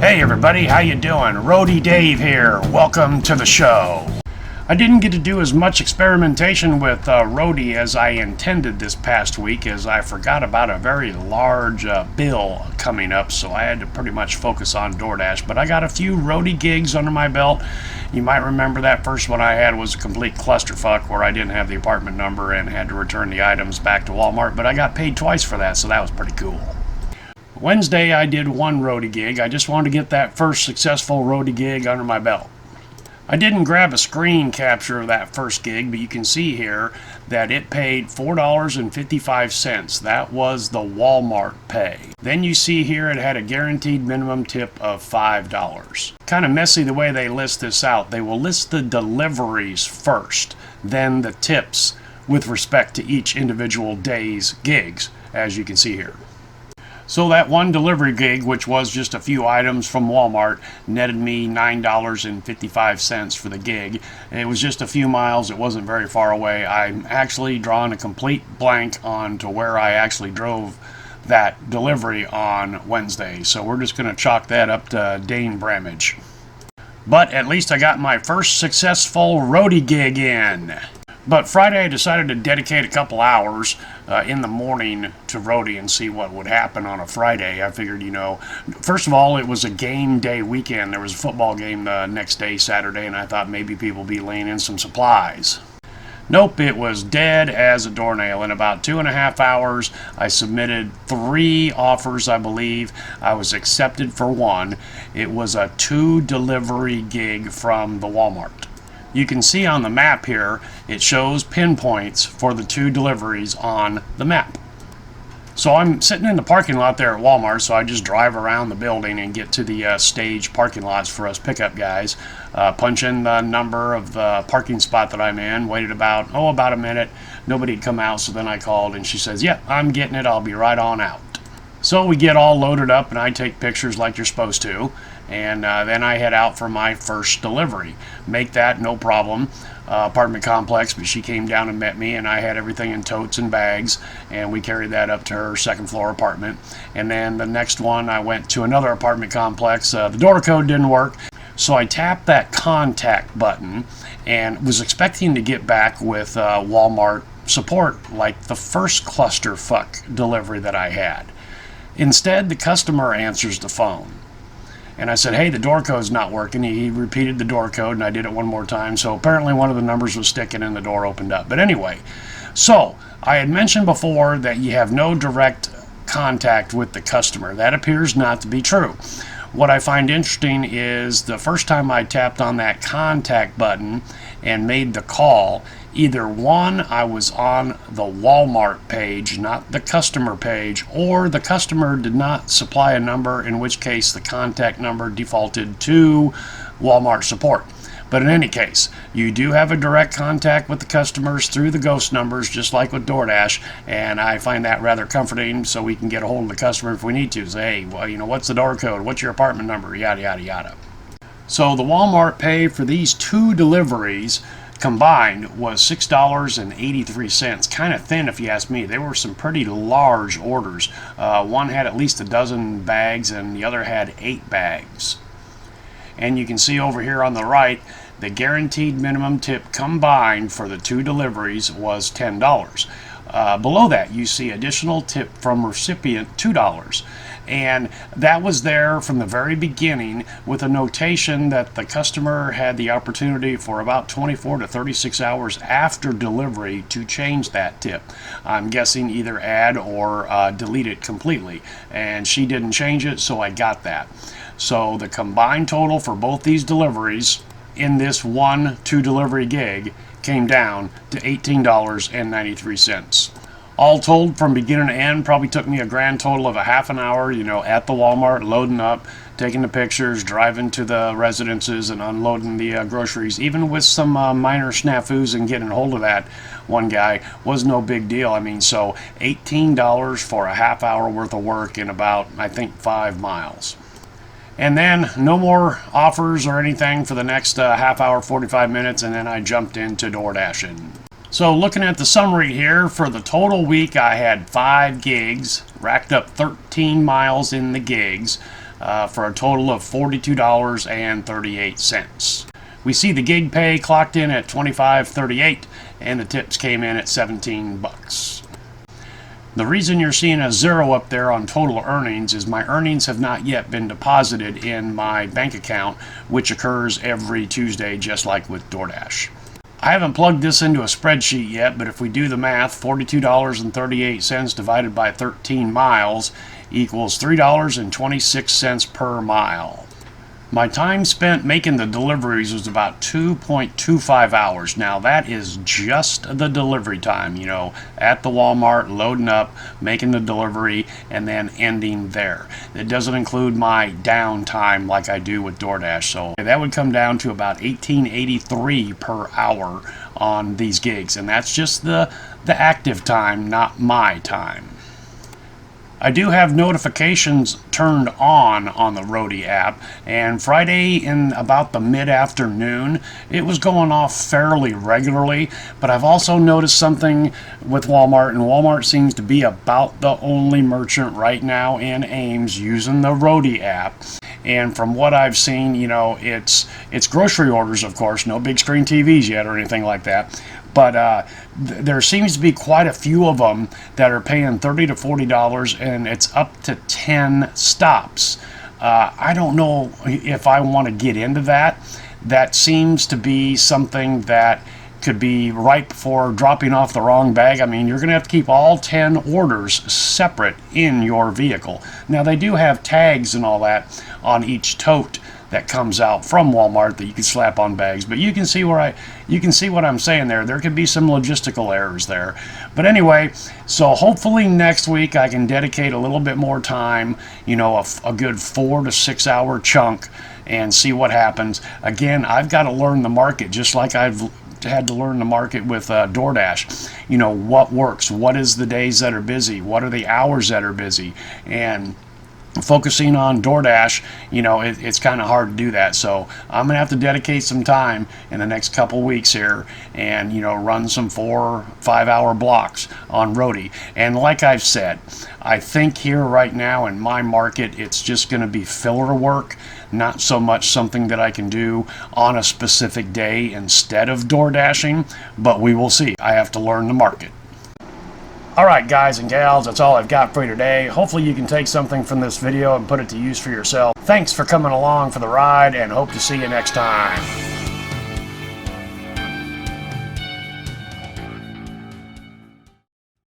Hey everybody, how you doing? Roadie Dave here. Welcome to the show. I didn't get to do as much experimentation with Roadie as I intended this past week, as I forgot about a very large bill coming up, so I had to pretty much focus on DoorDash. But I got a few Roadie gigs under my belt. You might remember that first one I had was a complete clusterfuck where I didn't have the apartment number and had to return the items back to Walmart, but I got paid twice for that, so that was pretty cool. Wednesday I did one Roadie gig. I just wanted to get that first successful Roadie gig under my belt. I didn't grab a screen capture of that first gig, but you can see here that it paid $4.55. That was the Walmart pay. Then you see here it had a guaranteed minimum tip of $5. Kind of messy the way they list this out. They will list the deliveries first, then the tips with respect to each individual day's gigs, as you can see here. So that one delivery gig, which was just a few items from Walmart, netted me $9.55 for the gig. And it was just a few miles. It wasn't very far away. I'm actually drawing a complete blank on to where I actually drove that delivery on Wednesday. So we're just going to chalk that up to Dane Bramage. But at least I got my first successful Roadie gig in. But Friday I decided to dedicate a couple hours in the morning to Roadie and see what would happen on a Friday. I figured, first of all, it was a game day weekend. There was a football game the next day, Saturday, and I thought maybe people would be laying in some supplies. Nope, it was dead as a doornail. In about 2.5 hours, I submitted 3 offers, I believe. I was accepted for one. It was a 2 delivery gig from the Walmart. You can see on the map here, it shows pinpoints for the 2 deliveries on the map. So I'm sitting in the parking lot there at Walmart, so I just drive around the building and get to the stage parking lots for us pickup guys. Punch in the number of the parking spot that I'm in, waited about a minute. Nobody had come out, so then I called and she says, "Yep, I'm getting it, I'll be right on out." So we get all loaded up and I take pictures like you're supposed to. And then I head out for my first delivery. Make that no problem. Apartment complex, but she came down and met me, and I had everything in totes and bags, and we carried that up to her second floor apartment. And then the next one, I went to another apartment complex. The door code didn't work, so I tapped that contact button and was expecting to get back with Walmart support like the first clusterfuck delivery that I had. Instead, the customer answers the phone. And I said, "Hey, the door code's not working." He repeated the door code, and I did it one more time. So apparently one of the numbers was sticking and the door opened up. But anyway, so I had mentioned before that you have no direct contact with the customer. That appears not to be true. What I find interesting is the first time I tapped on that contact button and made the call, either one, I was on the Walmart page, not the customer page, or the customer did not supply a number, in which case the contact number defaulted to Walmart support. But in any case, you do have a direct contact with the customers through the ghost numbers, just like with DoorDash, and I find that rather comforting, so we can get a hold of the customer if we need to. Say, "Hey, well, what's the door code? What's your apartment number?" Yada, yada, yada. So the Walmart pay for these 2 deliveries combined was $6.83. Kind of thin if you ask me. They were some pretty large orders. One had at least a dozen bags and the other had 8 bags. And you can see over here on the right, the guaranteed minimum tip combined for the 2 deliveries was $10. Below that, you see additional tip from recipient, $2. And that was there from the very beginning with a notation that the customer had the opportunity for about 24 to 36 hours after delivery to change that tip. I'm guessing either add or delete it completely. And she didn't change it, so I got that. So the combined total for both these deliveries in this 1-2 delivery gig came down to $18.93. All told, from beginning to end, probably took me a grand total of a half an hour, at the Walmart, loading up, taking the pictures, driving to the residences and unloading the groceries. Even with some minor snafus and getting a hold of that one guy was no big deal. So $18 for a half hour worth of work in about, I think, 5 miles. And then no more offers or anything for the next half hour, 45 minutes, and then I jumped into DoorDashing. So looking at the summary here, for the total week I had 5 gigs, racked up 13 miles in the gigs. for a total of $42.38. We see the gig pay clocked in at $25.38 and the tips came in at 17 bucks. The reason you're seeing a 0 up there on total earnings is my earnings have not yet been deposited in my bank account, which occurs every Tuesday just like with DoorDash. I haven't plugged this into a spreadsheet yet, but if we do the math, $42.38 divided by 13 miles equals $3.26 per mile. My time spent making the deliveries was about 2.25 hours. Now that is just the delivery time, you know, at the Walmart, loading up, making the delivery, and then ending there. It doesn't include my downtime like I do with DoorDash. So that would come down to about $18.83 per hour on these gigs. And that's just the active time, not my time. I do have notifications turned on the Roadie app, and Friday in about the mid-afternoon it was going off fairly regularly, but I've also noticed something with Walmart, and Walmart seems to be about the only merchant right now in Ames using the Roadie app. And from what I've seen, you know, it's grocery orders, of course, no big screen TVs yet or anything like that. But there seems to be quite a few of them that are paying $30 to $40, and it's up to 10 stops. I don't know if I want to get into that. That seems to be something that could be ripe for dropping off the wrong bag. I mean, you're going to have to keep all 10 orders separate in your vehicle. Now, they do have tags and all that on each tote that comes out from Walmart that you can slap on bags, but you can see what I'm saying there. There could be some logistical errors there. But anyway, so hopefully next week I can dedicate a little bit more time, you know, a good 4 to 6 hour chunk, and see what happens. Again, I've got to learn the market just like I've had to learn the market with DoorDash. You know, what works, what is the days that are busy, what are the hours that are busy, and focusing on DoorDash, you know, it's kind of hard to do that. So I'm gonna have to dedicate some time in the next couple weeks here and, you know, run some 4 or 5 hour blocks on Roadie. And like I've said, I think here right now in my market it's just going to be filler work, not so much something that I can do on a specific day instead of DoorDashing, but we will see. I have to learn the market. Alright guys and gals, that's all I've got for you today. Hopefully you can take something from this video and put it to use for yourself. Thanks for coming along for the ride, and hope to see you next time.